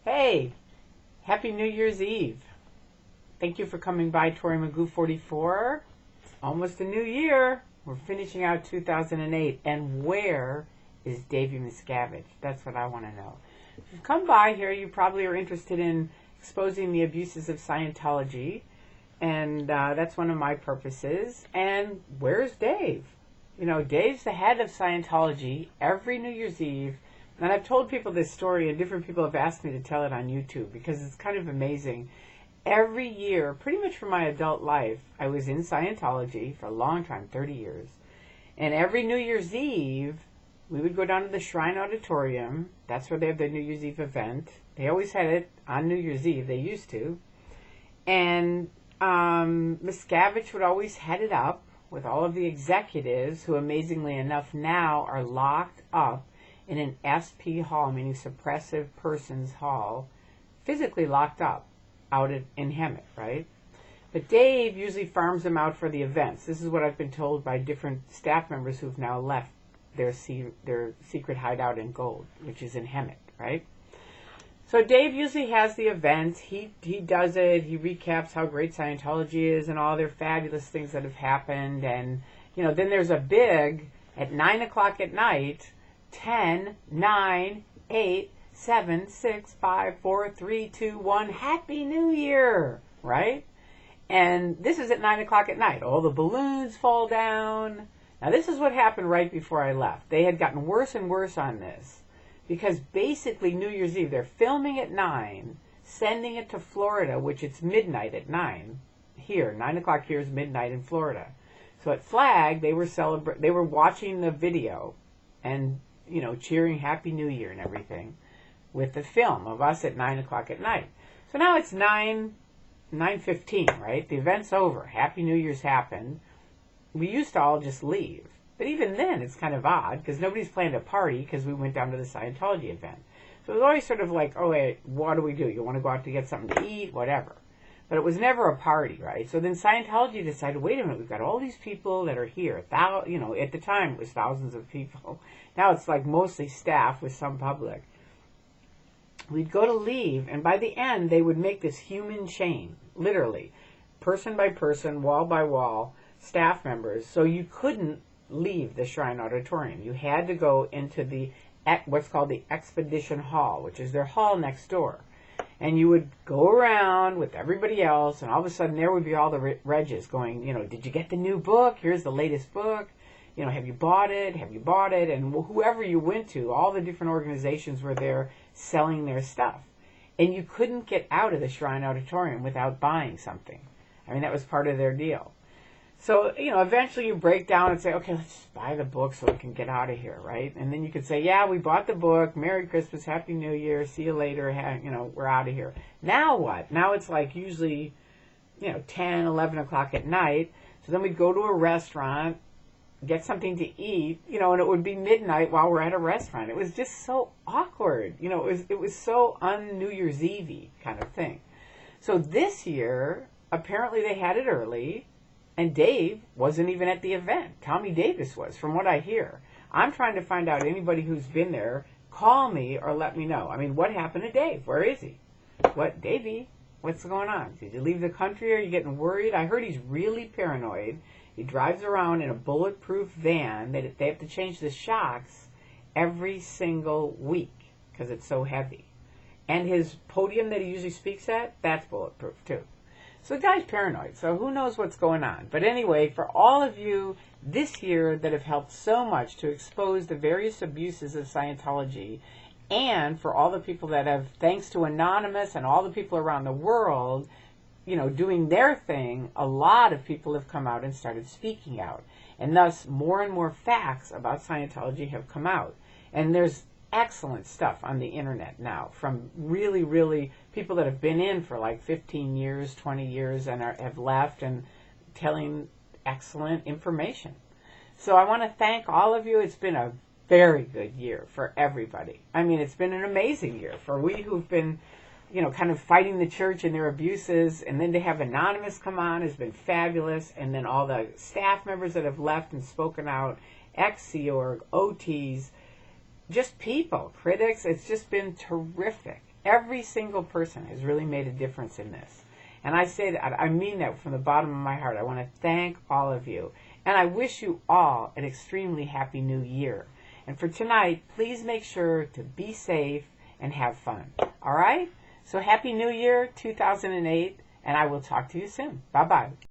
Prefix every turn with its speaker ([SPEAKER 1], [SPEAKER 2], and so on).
[SPEAKER 1] Hey, happy New Year's Eve. Thank you for coming by Tori Magoo 44. It's almost a new year. We're finishing out 2008. And where is Davey Miscavige? That's what I want to know. If you've come by here, you probably are interested in exposing the abuses of Scientology. And that's one of my purposes. And where's Dave? You know, Dave's the head of Scientology every New Year's Eve. And I've told people this story, and different people have asked me to tell it on YouTube because it's kind of amazing. Every year, pretty much for my adult life, I was in Scientology for a long time, 30 years. And every New Year's Eve, we would go down to the Shrine Auditorium. That's where they have their New Year's Eve event. They always had it on New Year's Eve. They used to. And Miscavige would always head it up with all of the executives who, amazingly enough, now are locked up in an SP hall, meaning suppressive persons hall, physically locked up out in Hemet, right? But Dave usually farms them out for the events. This is what I've been told by different staff members who've now left their secret hideout in Gold, which is in Hemet, right? So Dave usually has the events. He does it. He recaps how great Scientology is and all their fabulous things that have happened. And, you know, then there's a big, at 9 o'clock at night, 10, 9, 8, 7, 6, 5, 4, 3, 2, 1, Happy New Year, right? And this is at 9 o'clock at night. All the balloons fall down. Now, this is what happened right before I left. They had gotten worse and worse on this because basically New Year's Eve, they're filming at 9, sending it to Florida, which it's midnight at 9 here. 9 o'clock here is midnight in Florida. So at Flag, they were watching the video and, you know, cheering Happy New Year and everything with the film of us at 9 o'clock at night. So now it's 9:15, right? The event's over. Happy New Year's happened. We used to all just leave. But even then, it's kind of odd because nobody's planned a party because we went down to the Scientology event. So it was always sort of like, oh, wait, what do we do? You want to go out to get something to eat? Whatever. But it was never a party, right? So then Scientology decided, wait a minute, we've got all these people that are here. You know, at the time it was thousands of people. Now it's like mostly staff with some public. We'd go to leave, and by the end, they would make this human chain, literally, person by person, wall by wall, staff members. So you couldn't leave the Shrine Auditorium. You had to go into what's called the Expedition Hall, which is their hall next door. And you would go around with everybody else, and all of a sudden there would be all the regs going, you know, did you get the new book? Here's the latest book. You know, have you bought it? Have you bought it? And whoever you went to, all the different organizations were there selling their stuff. And you couldn't get out of the Shrine Auditorium without buying something. I mean, that was part of their deal. So, you know, eventually you break down and say, okay, let's just buy the book so we can get out of here, right? And then you could say, yeah, we bought the book. Merry Christmas, Happy New Year, see you later, you know, we're out of here. Now what? Now it's like usually, you know, 10, 11 o'clock at night. So then we'd go to a restaurant, get something to eat, you know, and it would be midnight while we're at a restaurant. It was just so awkward. You know, it was so un-New Year's Eve-y kind of thing. So this year, apparently they had it early. And Dave wasn't even at the event. Tommy Davis was, from what I hear. I'm trying to find out anybody who's been there. Call me or let me know. I mean, what happened to Dave? Where is he? What, Davey? What's going on? Did you leave the country? Are you getting worried? I heard he's really paranoid. He drives around in a bulletproof van that they have to change the shocks every single week because it's so heavy. And his podium that he usually speaks at, that's bulletproof too. So the guy's paranoid, so who knows what's going on. But anyway, for all of you this year that have helped so much to expose the various abuses of Scientology, and for all the people that have, thanks to Anonymous and all the people around the world, you know, doing their thing, a lot of people have come out and started speaking out. And thus, more and more facts about Scientology have come out. And there's excellent stuff on the internet now from really, really people that have been in for like 15 years, 20 years and have left and telling excellent information. So I want to thank all of you. It's been a very good year for everybody. I mean, it's been an amazing year for we who've been, you know, kind of fighting the church and their abuses, and then to have Anonymous come on has been fabulous, and then all the staff members that have left and spoken out, ex-Sea Org, OTs, just people, critics. It's just been terrific. Every single person has really made a difference in this. And I say that, I mean that from the bottom of my heart. I want to thank all of you. And I wish you all an extremely happy new year. And for tonight, please make sure to be safe and have fun. All right? So happy new year, 2008, and I will talk to you soon. Bye-bye.